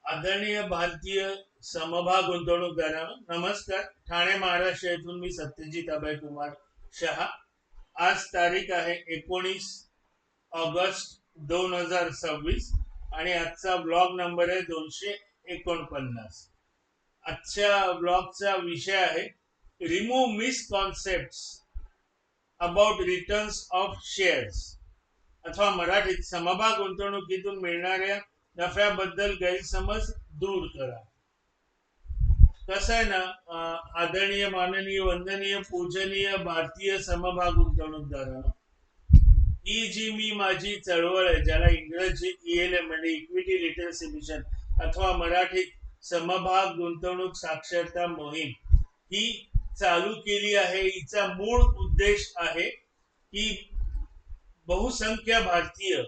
आदरणीय भारतीय समभाग गुंतवणूकदारांनो नमस्कार. ठाणे महाराष्ट्र येथून मी सत्यजित अभय कुमार शहा. आज तारीख आहे 19 ऑगस्ट 2026 आणि आजचा ब्लॉग नंबर आहे 249. आजच्या ब्लॉगचा विषय आहे remove misconceptions about returns of shares अथवा मराठीत समभाग गुंतवणुकीतून मिळणाऱ्या नफ्याबद्दल गैरसमज दूर करा. कसं आहे ना, आदरणीय माननीय वंदनीय पूजनीय भारतीय समभाग गुंतवणूकदारांनो, ही जी मी माझी चळवळ आहे ज्याला इंग्रजी ELM म्हणजे इक्विटी लिटरसी मिशन अथवा मराठीत समभाग गुंतवणूक साक्षरता मोहीम ही चालू केली आहे. हिचा मूळ उद्देश आहे की बहुसंख्य भारतीय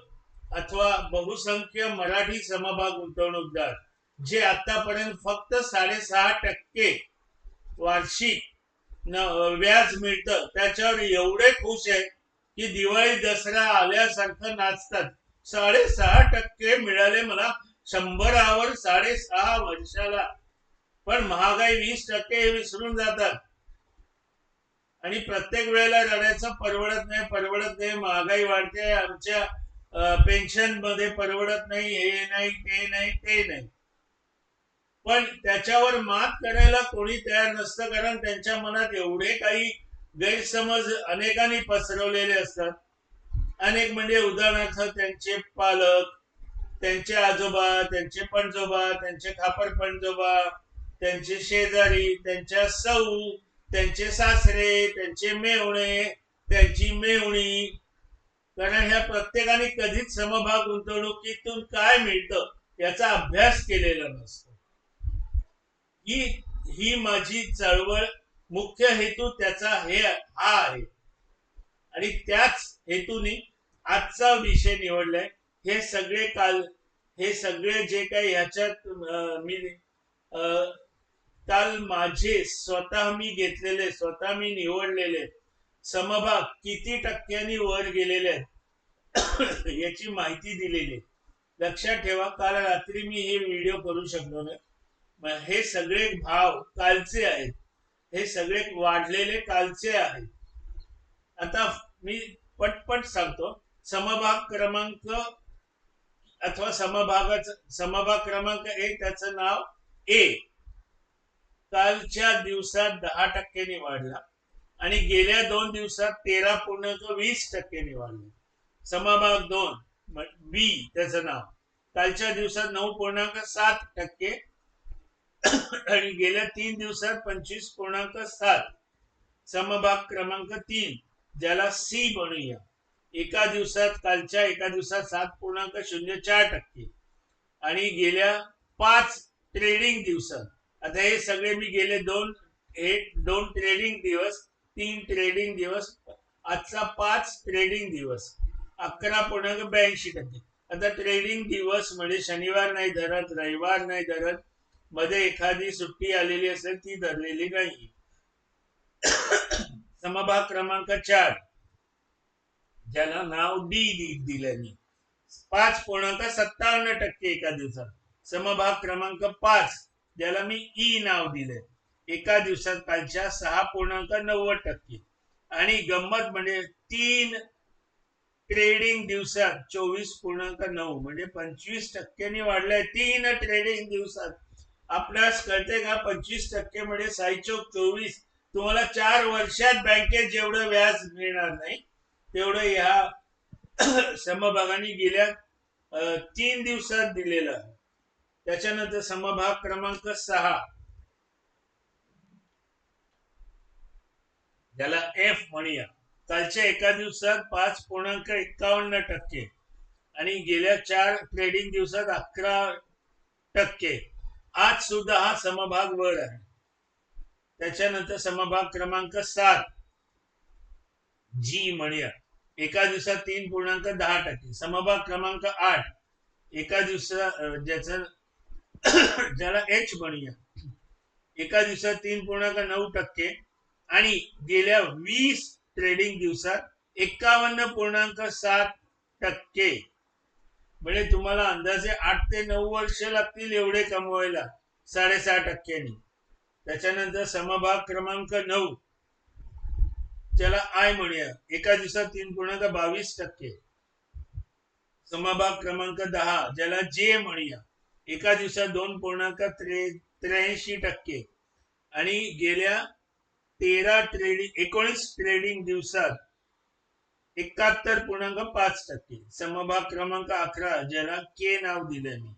अथवा बहुसंख्य मराठी समभाग गुंतवणूकदार जे आतापर्यंत फक्त 6.5% वार्षिक व्याज मिळतं त्याच्यावर एवढे खुश आहे की दिवाळी दसरा आल्यासारखं नाचतात. 6.5% मिळाले मला 100वर 6.5 वर्षाला. पण महागाई 20% हे विसरून जातात आणि प्रत्येक वेळेला रडायचं परवडत नाही, महागाई वाढते, आमच्या पेन्शन मध्ये परवडत नाही, हे नाही ते नाही. पण त्याच्यावर मात करायला कोणी तयार नसतं, कारण त्यांच्या मनात एवढे काही गैरसमज अनेकांनी पसरवलेले असतात. अनेक म्हणजे उदाहरणार्थ त्यांचे पालक, त्यांचे आजोबा, त्यांचे पणजोबा, त्यांचे खापर पणजोबा, त्यांचे शेजारी, त्यांच्या सौ, त्यांचे सासरे, त्यांचे मेवणे, त्यांची मेवणी. कारण ह्या प्रत्येकाने कधीच समभाग गुंतवणुकीतून काय मिळतं याचा अभ्यास केलेला नसतो. ही माझी चळवळ मुख्य हेतू त्याचा हा आहे आणि त्याच हेतूने आजचा विषय निवडलाय. हे सगळे जे काही ह्याच्यात मी काल माझे स्वतः मी निवडलेले समभाग किती टक्क्यांनी वर गेलेले आहेत याची माहिती दिलेली. लक्षात ठेवा, काल रात्री मी हे व्हिडिओ करू शकलो नाही. हे सगळे भाव कालचे आहेत, हे सगळे वाढलेले कालचे आहेत. आता मी पटपट सांगतो. समभाग क्रमांक अथवा समभाग क्रमांक 1 त्याचं नाव A कालच्या दिवसात 10% वाढला आणि गेल्या 2 दिवसात 13.20% वाढला. समभाग 2 B त्याचं नाव कालच्या दिवसात 9.7% आणि गेल्या 3 दिवसात 25.7. समभाग क्रमांक 3 ज्याला C म्हणूया, कालच्या एका दिवसात 7.04% आणि गेल्या 5 ट्रेडिंग दिवसात. आता हे सगळे मी गेले दोन ट्रेडिंग दिवस, 3 ट्रेडिंग दिवस, आजचा 5 ट्रेडिंग दिवस 11.82%. आता ट्रेडिंग दिवस म्हणजे शनिवार नाही धरत, रविवार नाही धरत, मध्ये एखादी सुट्टी आलेली असेल ती धरलेली नाही. समभाग क्रमांक 4 ज्याला नाव D दिले मी, 5.57% एका दिवसात. समभाग क्रमांक 5 ज्याला मी E नाव दिले, एका दिवसात कालच्या 6.90%. आणि गंमत म्हणजे 3 ट्रेडिंग दिवसात 24.9 म्हणजे 25% वाढलाय 3 ट्रेडिंग दिवसात. आपल्यास कळते का? 25% म्हणजे 6/24. तुम्हाला 4 वर्षात बँकेत जेवढं व्याज मिळणार नाही तेवढं ह्या समभागाने गेल्या 3 दिवसात दिलेलं आहे. त्याच्यानंतर समभाग क्रमांक 6 ज्याला F म्हणूया, कालच्या एका दिवसात 5.51% आणि गेल्या 4 ट्रेडिंग दिवसात 11%. आज सुद्धा हा समभाग वर आहे. त्याच्यानंतर समभाग क्रमांक 7 G म्हणूया, एका दिवसात 3.10%. समभाग क्रमांक 8 एका दिवसात ज्याला H म्हणूया, एका दिवसात 3.9% आणि गेल्या 20 ट्रेडिंग दिवसात 51.7%. म्हणजे तुम्हाला अंदाजे 8 ते 9 वर्ष लागतील एवढे कमवायला 6.5%. त्याच्यानंतर समभाग क्रमांक 9, ज्याला आय म्हणूया, एका दिवसात 3.22%. समभाग क्रमांक 10, ज्याला जे म्हणूया, एका दिवसात 2.83%. आणि गेल्या 19 ट्रेडिंग दिवसात 71.5%. समभाग क्रमांक 11, ज्याला के नाव दिले मी,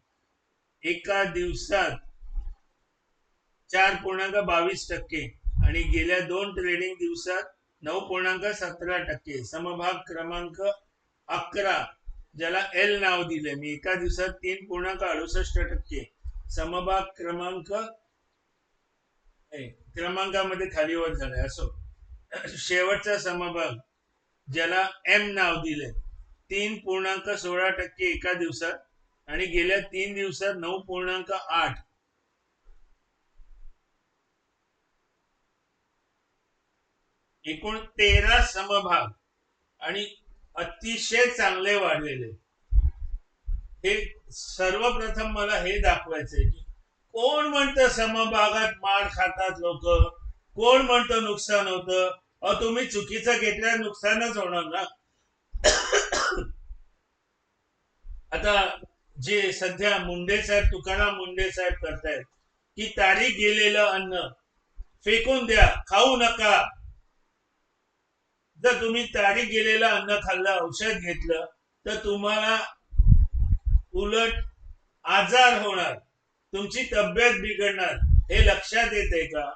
एका दिवसात 4.22%. आणि गेल्या 2 ट्रेडिंग दिवसात 9.17%. समभाग क्रमांक 11, ज्याला एल नाव दिले मी, एका दिवसात 3.68%. समभाग क्रमांकामध्ये खाली वर झालाय. असो, शेवटचा समभाग, ज्याला एम नाव दिले, 3.16% एका दिवसात. आणि गेल्या 3 दिवसात 9.8. एकूण 13 समभाग आणि अतिशय चांगले वाढलेले. हे सर्वप्रथम मला हे दाखवायचंय की कोण म्हणतं समभागात मार खातात लोक, कोण म्हणतं नुकसान होतं. तुम्ही चुकीचं घेतल्यावर नुकसानच होणार ना. आता जे सध्या मुंडे साहेब, तुकाराम मुंडे साहेब करतायत की तारीख गेलेलं अन्न फेकून द्या, खाऊ नका. जर तुम्ही तारीख गेलेलं अन्न खाल्लं, औषध घेतलं, तर तुम्हाला उलट आजार होणार, तुमची तब्येत बिघडणार. हे लक्षात येते का?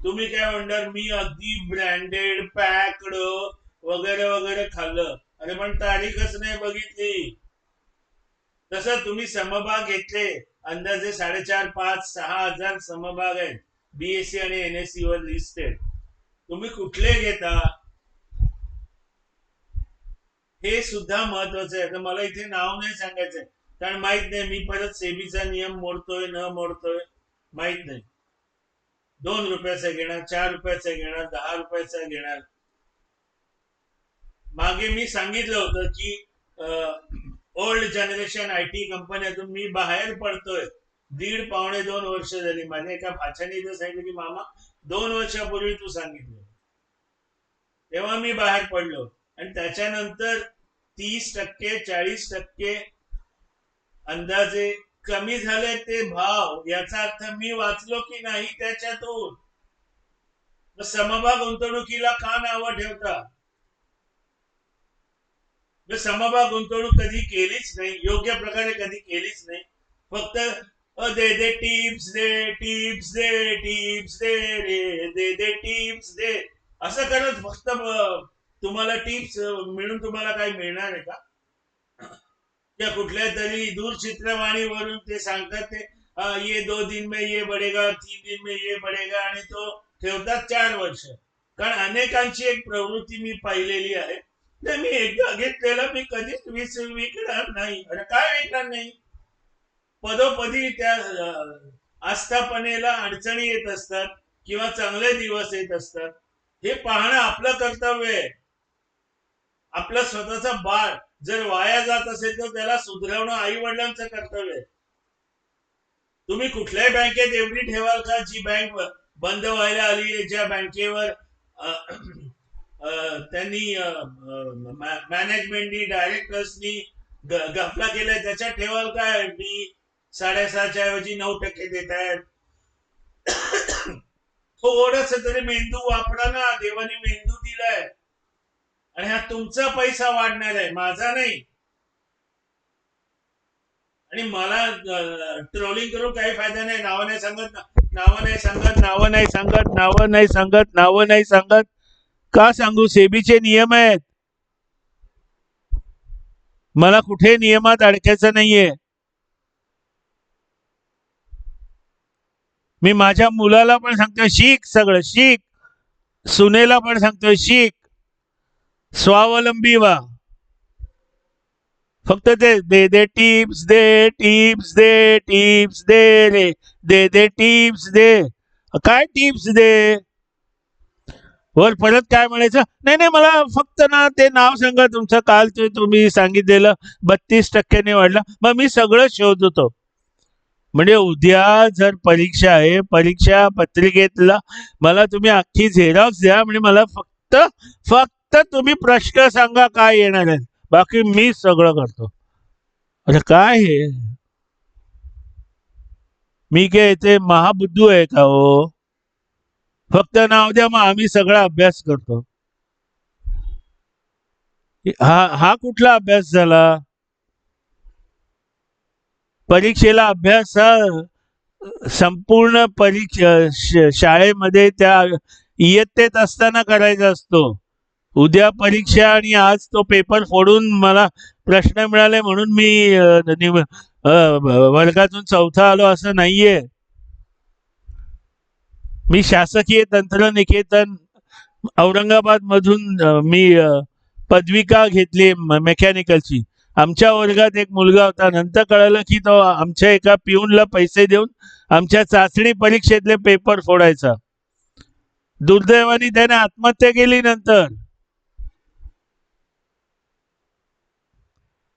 तुम्ही काय म्हणणार, मी अगदी ब्रँडेड पॅक्ड वगैरे वगैरे खाल्लं, अरे पण तारीखच नाही बघितली. तसं तुम्ही समभाग घेतले, अंदाजे 4.5-6 हजार समभाग आहेत बीएससी आणि एनएससी वर लिस्टेड. तुम्ही कुठले घेता हे सुद्धा महत्वाचं आहे. तर मला इथे नाव नाही सांगायचंय, कारण माहित नाही मी परत सेबीचा नियम मोडतोय न मोडतोय माहित नाही. 2 रुपयाचा घेणार, 4 रुपयाचा घेणार, 10 रुपयाचा घेणार. मागे मी सांगितलं होतं की ओल्ड जनरेशन आयटी कंपन्यातून मी बाहेर पडतोय. 1.5-2 वर्ष झाली. माझ्या एका भाच्याने इथं सांगितलं की मामा 2 वर्षापूर्वी तू सांगितलं, तेव्हा मी बाहेर पडलो. आणि त्याच्यानंतर 30%, 40% अंदाजे कमी झाले ते भाव. याचा अर्थ मी वाचलो की नाही त्याच्यातून. समभाग गुंतवणुकीला का नावं ठेवता? समभाग गुंतवणूक कधी केलीच नाही, योग्य प्रकारे कधी केलीच नाही. फक्त दे दे टिप्स दे, टिप्स दे, टिप्स दे रे, दे दे टिप्स दे, असं करत फक्त तुम्हाला टिप्स मिळून तुम्हाला काय मिळणार आहे का? त्या कुठल्या तरी दूरचित्रवाणीवरून ते सांगतात ते ये 2 दिन में ये बढ़ेगा, 3 दिन में ये बढ़ेगा, आणि तो ठेवतात 4 वर्ष. कारण अनेकांची एक प्रवृत्ती मी पाहिलेली आहे, मी एकदा घेतलेलं मी कधीच विकणार नाही. अरे काय विकणार नाही? पदोपदी त्या आस्थापनेला अडचणी येत असतात किंवा चांगले दिवस येत असतात. हे पाहणं आपलं कर्तव्य आहे. आपलं स्वतःचा बाळ जर वाया जात असेल तर त्याला सुधारवणं आई वडिलांचं कर्तव्य आहे. तुम्ही कुठल्याही बँकेत एवढी ठेवाल का जी बँक बंद व्हायला आली, ज्या बँकेवर त्यांनी मॅनेजमेंटनी, डायरेक्टर्सनी गफला केलाय, त्याच्यात ठेवाल काय? मी 6.5च्या ऐवजी 9% देत आहेत. थोडस तरी मेंदू वापरा ना. देवाने मेंदू दिलाय आणि हा तुमचा पैसा वाढणार आहे, माझा नाही. आणि मला ट्रोलिंग करून काही फायदा नाही. नावं नाही सांगत, नावं नाही सांगत, नावं नाही सांगत, नावं नाही सांगत, नावं नाही सांगत. का सांगू? सेबीचे नियम आहेत. मला कुठे नियमात अडकायचं नाहीये. मी माझ्या मुलाला पण सांगतोय शिक, सगळं शिक. सुनेला पण सांगतोय शिक, स्वावलंबी व्हा. फक्त ते दे दे टिप्स दे, टिप्स दे, टिप्स दे रे, दे दे टिप्स दे. काय टिप्स दे? वर परत काय म्हणायचं, नाही नाही मला फक्त ना ते नाव सांगा तुमचं, काल ते तुम्ही सांगितलेलं 32% वाढलं, मग मी सगळं शोधतो. म्हणजे उद्या जर परीक्षा आहे, परीक्षा पत्रिकेतला मला तुम्ही अख्खी झेरॉक्स द्या, म्हणजे मला फक्त फक्त तुम्ही प्रश्न सांगा काय येणार आहे, बाकी मी सगळं करतो. अरे काय हे, मी काय ते महाबुद्धू आहे का हो? फक्त नाव द्या, मग आम्ही सगळा अभ्यास करतो. हा हा कुठला अभ्यास झाला? परीक्षेला अभ्यास हा संपूर्ण परीक्षा शाळेमध्ये त्या इयत्तेत असताना करायचा असतो. उद्या परीक्षा आणि आज तो पेपर फोडून मला प्रश्न मिळाले म्हणून मी वर्गातून चौथा आलो असं नाहीये. मी शासकीय तंत्रनिकेतन औरंगाबाद मधून मी पदविका घेतली मेकॅनिकलची. आमच्या वर्गात एक मुलगा होता, नंतर कळलं की तो आमच्या एका पिऊनला पैसे देऊन आमच्या चाचणी परीक्षेतले पेपर फोडायचा. दुर्दैवाने त्याने आत्महत्या केली नंतर.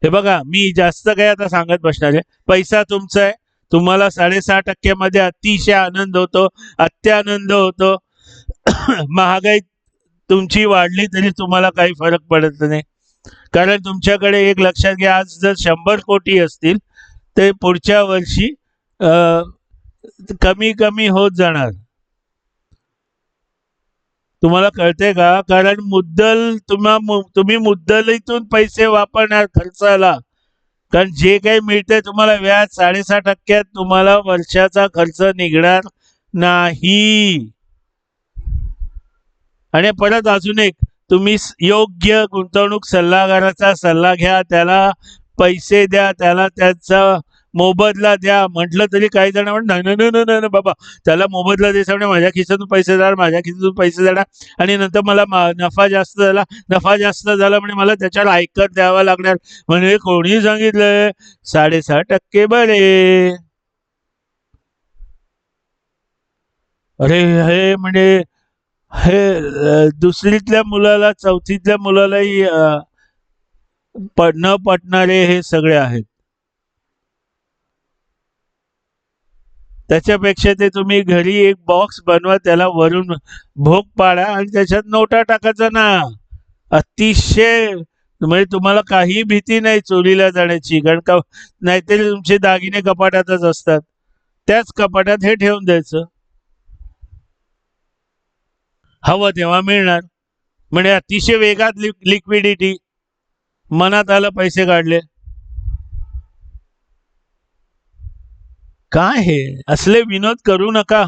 हे बघा, मी जास्त काही आता सांगत बसणार आहे. पैसा तुमचा आहे, तुम्हाला 6.5% मध्ये अतिशय आनंद होतो, अत्यानंद होतो. महागाई तुमची वाढली तरी तुम्हाला काही फरक पडत नाही, कारण तुमच्याकडे एक लक्षात घ्या, आज जर 100 कोटी असतील ते पुढच्या वर्षी कमी कमी होत जाणार. तुम्हाला कळते का? कारण मुद्दल तुम्ही मुद्दलीतून पैसे वापरणार खर्चाला, कारण जे काही मिळते तुम्हाला व्याज 6.5% तुम्हाला वर्षाचा खर्च निघणार नाही. आणि परत अजून एक, तुम्ही योग्य गुंतवणूक सल्लागाराचा सल्ला घ्या, त्याला पैसे द्या, त्याला त्याचा मोबदला द्या. म्हटलं तरी काही जण म्हणतात नाही नाही नाही बाबा, त्याला मोबदला द्यायचा म्हणजे माझ्या खिशातून पैसे देणार, माझ्या खिशातून पैसे देणार, आणि नंतर मला नफा जास्त झाला म्हणजे मला त्याच्यावर आयकर द्यावा लागणार. म्हणजे कोणी सांगितलंय 6.5% बरे? अरे हे म्हणजे हे दुसरीतल्या मुलाला चौथीतल्या मुलालाही न पटणारे हे सगळे आहेत. त्याच्यापेक्षा ते तुम्ही घरी एक बॉक्स बनवा, त्याला वरून भोग पाडा आणि त्याच्यात नोटा टाकायचा ना. अतिशय म्हणजे तुम्हाला काही भीती नाही चोरीला जाण्याची, कारण का नाहीतरी तुमचे दागिने कपाटातच असतात, त्याच कपाटात हे ठेवून द्यायचं, हवं तेव्हा मिळणार. म्हणजे अतिशय वेगात लिक्विडिटी, मनात आलं पैसे काढले. काय हे असले विनोद करू नका.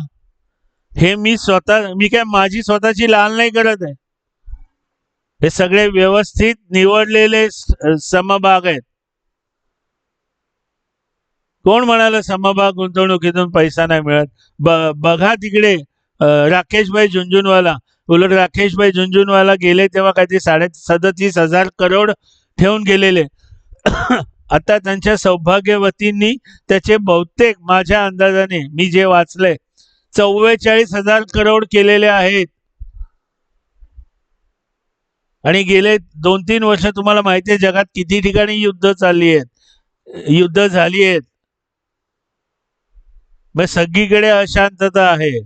हे मी काय माझी स्वतःची लाल नाही करत आहे, हे सगळे व्यवस्थित निवडलेले समभाग आहेत. कोण म्हणाल समभाग गुंतवणुकीतून पैसा नाही मिळत? बघा तिकडे राकेशभाई झुंझुनवाला, उलट राकेशभाई झुंझुनवाला गेले तेव्हा काहीतरी 37,000 करोड ठेवून गेलेले. आता त्यांच्या सौभाग्यवतींनी त्याचे बहुतेक माझ्या अंदाजाने मी जे वाचलंय 44,000 करोड केलेले आहेत. आणि गेले 2-3 वर्ष तुम्हाला माहिती आहे जगात किती ठिकाणी युद्ध झाली आहेत, मग सगळीकडे अशांतता आहे.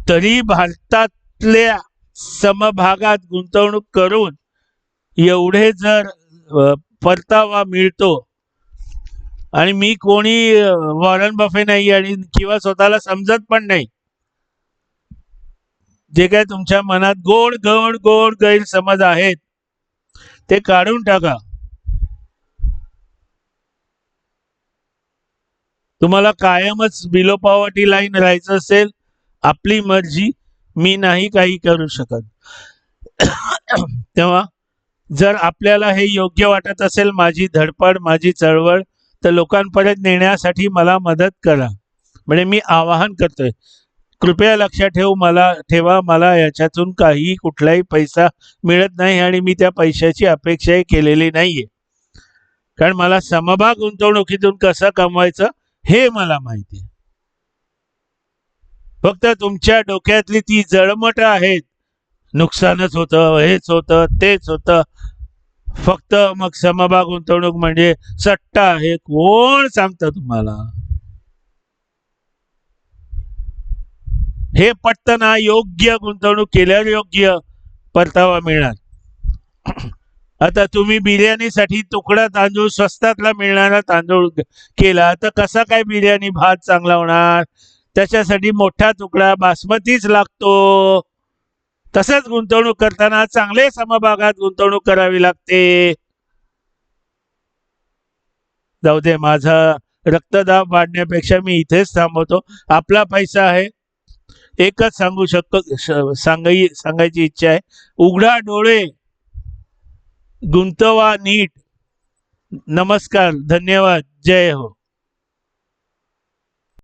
तरी भारतातल्या समभागात गुंतवणूक करून एवढे जर परतावा मिळतो, आणि मी कोणी वॉरन बफे नाही आणि किंवा स्वतःला समजत पण नाही, जे काय तुमच्या मनात गोड गोड गोड गैरसमज आहेत ते काढून टाका. तुम्हाला कायमच बिलो पॉवर्टी लाईन राहायचं असेल, आपली मर्जी, मी नाही काही करू शकत. तेव्हा जर आपल्याला हे योग्य वाटत असेल, माझी धडपड, माझी चळवळ, तर लोकांपर्यंत नेण्यासाठी मला मदत करा. म्हणजे मी आवाहन करतोय, कृपया लक्षात ठेवा, मला याच्यातून काही कुठलाही पैसा मिळत नाही आणि मी त्या पैशाची अपेक्षाही केलेली नाहीये, कारण मला समभाग गुंतवणुकीतून कसं कमवायचं हे मला माहिती आहे. फक्त तुमच्या डोक्यातली ती जळमट आहेत नुकसानच होतं, हेच होतं, तेच होतं. फक्त मग समभाग गुंतवणूक म्हणजे सट्टा आहे, कोण सांगतं तुम्हाला? हे पटतं ना, योग्य गुंतवणूक केल्यावर योग्य परतावा मिळणार. आता तुम्ही बिर्याणीसाठी तुकडा तांदूळ स्वस्तातला मिळणारा तांदूळ केला तर कसा काय बिर्याणी भात चांगला होणार? त्याच्यासाठी मोठा तुकडा बासमतीच लागतो. तसंच गुंतवणूक करताना चांगले समभागात गुंतवणूक करावी लागते. जाऊ दे, माझा रक्तदाब वाढण्यापेक्षा मी इथेच थांबवतो. आपला पैसा आहे. एकच सांगू शकतो, सांगायची इच्छा आहे, उघडा डोळे, गुंतवा नीट. नमस्कार, धन्यवाद, जय हो.